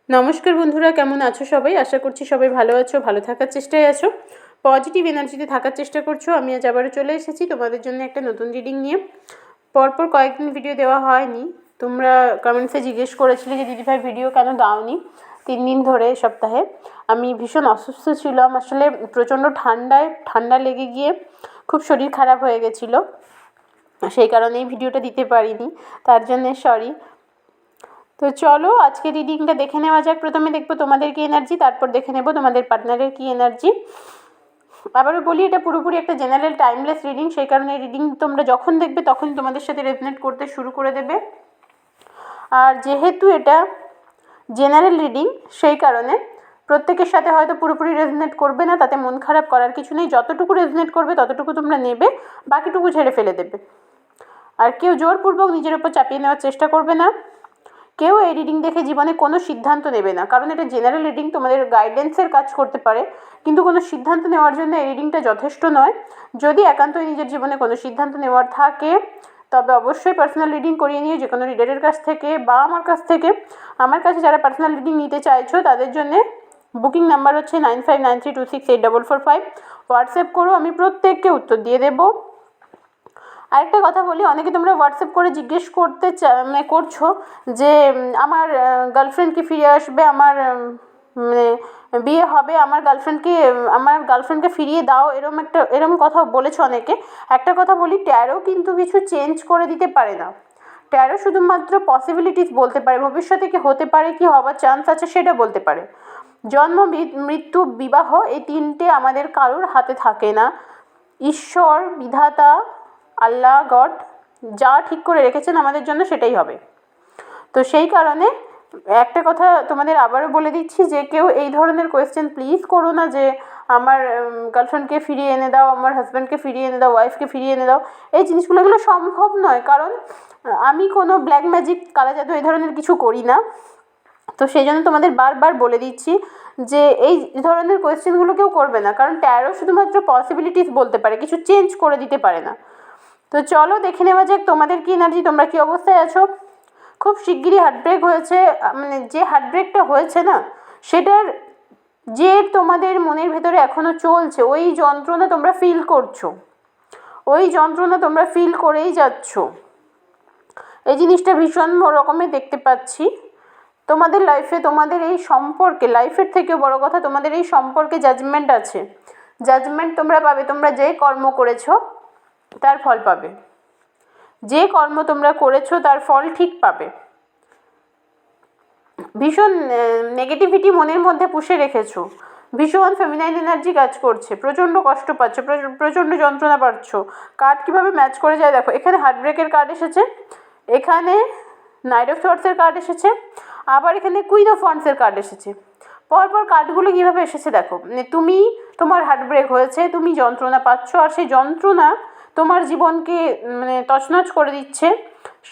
নমস্কার বন্ধুরা, কেমন আছো সবাই? আশা করছি সবাই ভালো আছো, ভালো থাকার চেষ্টায় আছো, পজিটিভ এনার্জিতে থাকার চেষ্টা করছো। আমি আজ আবারও চলে এসেছি তোমাদের জন্য একটা নতুন রিডিং নিয়ে। পরপর কয়েকদিন ভিডিও দেওয়া হয়নি, তোমরা কমেন্টসে জিজ্ঞেস করেছিলে যে দিদিভাই ভিডিও কেন দাওনি 3 দিন ধরে সপ্তাহে। আমি ভীষণ অসুস্থ ছিলাম, আসলে প্রচণ্ড ঠান্ডা লেগে গিয়ে খুব শরীর খারাপ হয়ে গেছিলো, সেই কারণেই ভিডিওটা দিতে পারিনি, তার জন্যে সরি। তো চলো আজকে রিডিংটা দেখে নেওয়া যাক। প্রথমে দেখবো তোমাদের কি এনার্জি, তারপর দেখে নেব তোমাদের পার্টনারের কি এনার্জি। আবারও বলি, এটা পুরোপুরি একটা জেনারেল টাইমলেস রিডিং, সেই কারণে রিডিং তোমরা যখন দেখবে তখন তোমাদের সাথে রেজনেট করতে শুরু করে দেবে। আর যেহেতু এটা জেনারেল রিডিং, সেই কারণে প্রত্যেকের সাথে হয়তো পুরোপুরি রেজনেট করবে না, তাতে মন খারাপ করার কিছু নেই। যতটুকু রেজনেট করবে ততটুকু তোমরা নেবে, বাকিটুকু ঝেড়ে ফেলে দেবে। আর কেউ জোরপূর্বক নিজের ওপর চাপিয়ে নেওয়ার চেষ্টা করবে না। কেউ এই রিডিং দেখে জীবনে কোনো সিদ্ধান্ত নেবে না, কারণ এটা জেনারেল রিডিং, তোমাদের গাইডেন্সের কাজ করতে পারে, কিন্তু কোনো সিদ্ধান্ত নেওয়ার জন্য এই রিডিংটা যথেষ্ট নয়। যদি একান্তই নিজের জীবনে কোনো সিদ্ধান্ত নেওয়ার থাকে তবে অবশ্যই পার্সোনাল রিডিং করিয়ে নিয়ে, যে কোনো রিডারের কাছ থেকে বা আমার কাছ থেকে। আমার কাছে যারা পার্সোনাল রিডিং নিতে চাইছো তাদের জন্যে বুকিং নাম্বার হচ্ছে 9593268445। হোয়াটসঅ্যাপ করো, আমি প্রত্যেককে উত্তর দিয়ে দেবো। আরেকটা কথা বলি, অনেকে তোমরা হোয়াটসঅ্যাপ করে জিজ্ঞেস করছো যে আমার গার্লফ্রেন্ড কি ফিরে আসবে, আমার মানে বিয়ে হবে, আমার গার্লফ্রেন্ডকে ফিরিয়ে দাও, এরম কথা বলেছো অনেকে। একটা কথা বলি, ট্যারো কিন্তু কিছু চেঞ্জ করে দিতে পারে না। ট্যারো শুধুমাত্র পসিবিলিটিস বলতে পারে, ভবিষ্যতে কি হতে পারে, কি হওয়ার চান্স আছে সেটা বলতে পারে। জন্ম, মৃত্যু, বিবাহ, এই তিনটে আমাদের কারোর হাতে থাকে না। ঈশ্বর, বিধাতা, আল্লাহ, গড যা ঠিক করে রেখেছেন আমাদের জন্য সেটাই হবে। তো সেই কারণে একটা কথা তোমাদের আবারও বলে দিচ্ছি যে কেউ এই ধরনের কোয়েশ্চেন প্লিজ করো না যে আমার গার্লফ্রেন্ডকে ফিরিয়ে এনে দাও, আমার হাজব্যান্ডকে ফিরিয়ে এনে দাও, ওয়াইফকে ফিরিয়ে এনে দাও। এই জিনিসগুলো এগুলো সম্ভব নয়, কারণ আমি কোনো ব্ল্যাক ম্যাজিক, কালা জাদু এই ধরনের কিছু করি না। তো সেই জন্য তোমাদের বারবার বলে দিচ্ছি যে এই ধরনের কোয়েশ্চেনগুলো কেউ করবে না, কারণ ট্যারো শুধুমাত্র পসিবিলিটিস বলতে পারে, কিছু চেঞ্জ করে দিতে পারে না। তো চলো দেখে নেওয়া যাক তোমাদের কি এনার্জি, তোমরা কি অবস্থায় আছো। খুব শিগগিরই হার্টব্রেক হয়েছে, মানে যে হার্টব্রেকটা হয়েছে না, সেটার যে তোমাদের মনের ভেতরে এখনও চলছে, ওই যন্ত্রণা তোমরা ফিল করছো, ওই যন্ত্রণা তোমরা ফিল করেই যাচ্ছ। এই জিনিসটা ভীষণ রকমের দেখতে পাচ্ছি তোমাদের লাইফে, তোমাদের এই সম্পর্কে, লাইফের থেকেও বড় কথা তোমাদের এই সম্পর্কে জাজমেন্ট আছে। জাজমেন্ট তোমরা পাবে, তোমরা যে কর্ম করেছো তার ফল পাবে, যে কর্ম তোমরা করেছো তার ফল ঠিক পাবে। ভীষণ নেগেটিভিটি মনের মধ্যে পুষে রেখেছো, ভীষণ ফেমিনাইন এনার্জি কাজ করছে, প্রচণ্ড কষ্ট পাচ্ছ, প্রচণ্ড যন্ত্রণা পাচ্ছ। কার্ড কীভাবে ম্যাচ করে যায় দেখো, এখানে হার্টব্রেকের কার্ড এসেছে, এখানে নাইট অফ থটসের কার্ড এসেছে, আবার এখানে কুইন অফ ওয়ান্ডসের কার্ড এসেছে। পরপর কার্ডগুলো কীভাবে এসেছে দেখো, তুমি, তোমার হার্টব্রেক হয়েছে, তুমি যন্ত্রণা পাচ্ছ, আর সেই যন্ত্রণা তোমার জীবনকে তছনছ করে দিচ্ছে।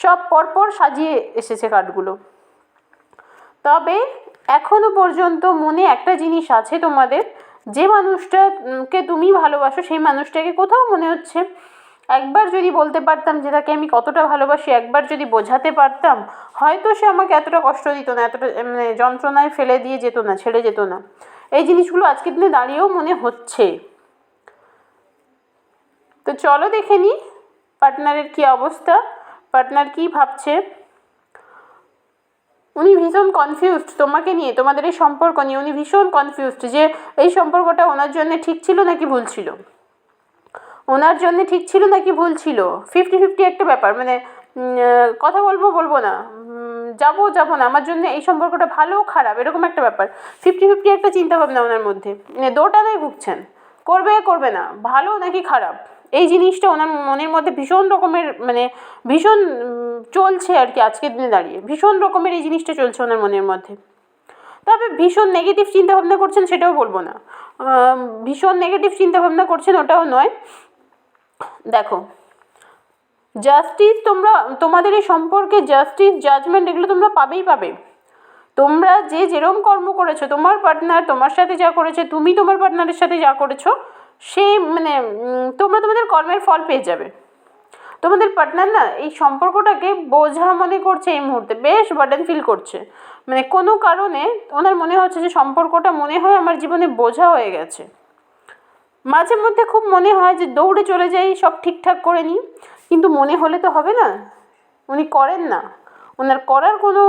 সব পরপর সাজিয়ে এসেছে কার্ডগুলো। তবে এখনও পর্যন্ত মনে একটা জিনিস আছে তোমাদের, যে মানুষটাকে তুমি ভালোবাসো সেই মানুষটাকে কোথাও মনে হচ্ছে একবার যদি বলতে পারতাম যে তাকে আমি কতটা ভালোবাসি, একবার যদি বোঝাতে পারতাম, হয়তো সে আমাকে এতটা কষ্ট দিত না, এতটা যন্ত্রণায় ফেলে দিয়ে যেত না, ছেড়ে যেত না। এই জিনিসগুলো আজকের দিনে দাঁড়িয়েও মনে হচ্ছে। তো চলো দেখে নিই পার্টনারের কী অবস্থা, পার্টনার কী ভাবছে। উনি ভীষণ কনফিউজড তোমাকে নিয়ে, তোমাদের এই সম্পর্ক নিয়ে উনি ভীষণ কনফিউজড, যে এই সম্পর্কটা ওনার জন্য ঠিক ছিল নাকি ভুল ছিল, ওনার জন্য ঠিক ছিল নাকি ভুল ছিল। 50-50 একটা ব্যাপার, কথা বলবো না, যাবো না, আমার জন্য এই সম্পর্কটা ভালো খারাপ এরকম একটা ব্যাপার। 50-50 একটা চিন্তাভাবনা ওনার মধ্যে, দোটানায় ভুগছেন, করবে না, ভালো নাকি খারাপ, এই জিনিসটা ওনার মনের মধ্যে ভীষণ রকমের ভীষণ চলছে আর কি। আজকের দিনে দাঁড়িয়ে ভীষণ রকমের এই জিনিসটা চলছে ওনার মনের মধ্যে। তবে ভীষণ নেগেটিভ চিন্তাভাবনা করছেন সেটাও বলবো না, ভীষণ নেগেটিভ চিন্তাভাবনা করছেন ওটাও নয়। দেখো, জাস্টিস, তোমাদের এই সম্পর্কে জাস্টিস, জাজমেন্ট এগুলো তোমরা পাবে। তোমরা যেরকম কর্ম করেছো, তোমার পার্টনার তোমার সাথে যা করেছে, তুমি তোমার পার্টনারের সাথে যা করেছো, সে তোমরা তোমাদের কর্মের ফল পেয়ে যাবে। তোমাদের পার্টনার না এই সম্পর্কটাকে বোঝা মনে করছে, এই মুহূর্তে বেশ বার্ডেন ফিল করছে। মানে কোনো কারণে ওনার মনে হচ্ছে যে সম্পর্কটা মনে হয় আমার জীবনে বোঝা হয়ে গেছে। মাঝে মধ্যে খুব মনে হয় যে দৌড়ে চলে যাই, সব ঠিকঠাক করে নিই, কিন্তু মনে হলে তো হবে না, উনি করেন না, ওনার করার কোনো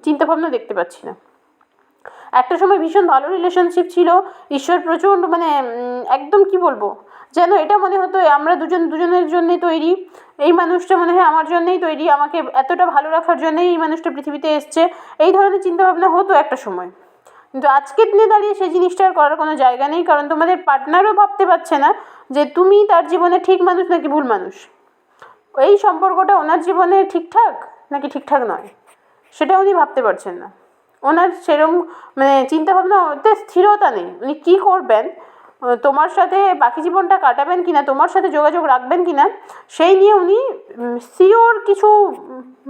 চিন্তাভাবনা দেখতে পাচ্ছি না। একটা সময় ভীষণ ভালো রিলেশনশিপ ছিল, ঈশ্বর প্রচণ্ড মানে একদম কি বলবো, যেন এটা মনে হতো আমরা দুজনের জন্যই তৈরি, এই মানুষটা মনে হয় আমার জন্যই তৈরি, আমাকে এতটা ভালো রাখার জন্যই এই মানুষটা পৃথিবীতে এসছে, এই ধরনের চিন্তাভাবনা হতো একটা সময়। কিন্তু আজকের দিনে দাঁড়িয়ে সেই জিনিসটা আর করার কোনো জায়গা নেই, কারণ তোমাদের পার্টনারও ভাবতে পারছে না যে তুমি তার জীবনে ঠিক মানুষ নাকি ভুল মানুষ, এই সম্পর্কটা ওনার জীবনে ঠিকঠাক নাকি ঠিকঠাক নয় সেটা উনি ভাবতে পারছেন না। ওনার সেরকম মানে চিন্তাভাবনা, ওতে স্থিরতা নেই, উনি কী করবেন, তোমার সাথে বাকি জীবনটা কাটাবেন কিনা, তোমার সাথে যোগাযোগ রাখবেন কিনা, সেই নিয়ে উনি শিওর কিছু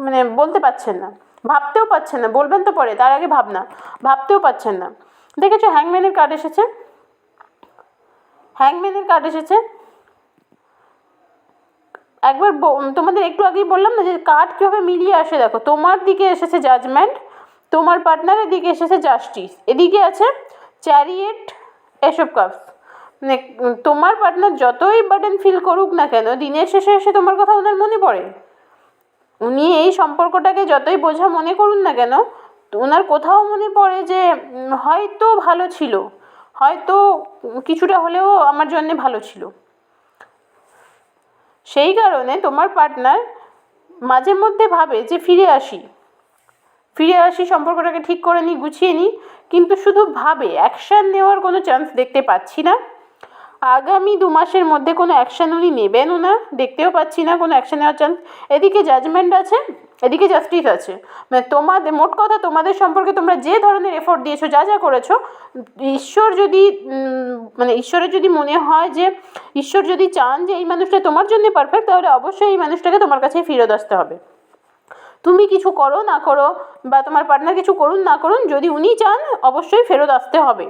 মানে বলতে পারছেন না, ভাবতেও পারছেন না। বলবেন তো পরে, তার আগে ভাবতেও পারছেন না। দেখেছো হ্যাংম্যানের কার্ড এসেছে, হ্যাংম্যানের কার্ড এসেছে। একবার তোমাদের একটু আগেই বললাম না যে কার্ড কীভাবে মিলিয়ে আসে, দেখো তোমার দিকে এসেছে জাজমেন্ট, তোমার পার্টনারের দিকে এসেছে জাস্টিস, এদিকে আছে চ্যারিয়েট, এসব কাপস। মানে তোমার পার্টনার যতই বার্ডেন ফিল করুক না কেন, দিনের শেষে এসে তোমার কথা ওনার মনে পড়ে। উনি এই সম্পর্কটাকে যতই বোঝা মনে করুন না কেন, ওনার কোথাও মনে পড়ে যে হয়তো ভালো ছিল, হয়তো কিছুটা হলেও আমার জন্যে ভালো ছিল। সেই কারণে তোমার পার্টনার মাঝে মধ্যে ভাবে যে ফিরে আসি সম্পর্কটাকে ঠিক করে নিই, গুছিয়ে নিই, কিন্তু শুধু ভাবে, অ্যাকশান নেওয়ার কোনো চান্স দেখতে পাচ্ছি না। আগামী 2 মাসের মধ্যে কোনো অ্যাকশান উনি নেবেনও না, দেখতেও পাচ্ছি না কোনো অ্যাকশান নেওয়ার চান্স। এদিকে জাজমেন্ট আছে, এদিকে জাস্টিস আছে। মানে তোমাদের মোট কথা, তোমাদের সম্পর্কে তোমরা যে ধরনের এফোর্ট দিয়েছো, যা করেছো, ঈশ্বর যদি মানে ঈশ্বরের যদি মনে হয় যে ঈশ্বর যদি চান যে এই মানুষটা তোমার জন্য পারফেক্ট, তাহলে অবশ্যই এই মানুষটাকে তোমার কাছে ফেরত আসতে হবে। তুমি কিছু করো না করো বা তোমার পার্টনার কিছু করুন না করুন, যদি উনি চান অবশ্যই ফেরত আসতে হবে।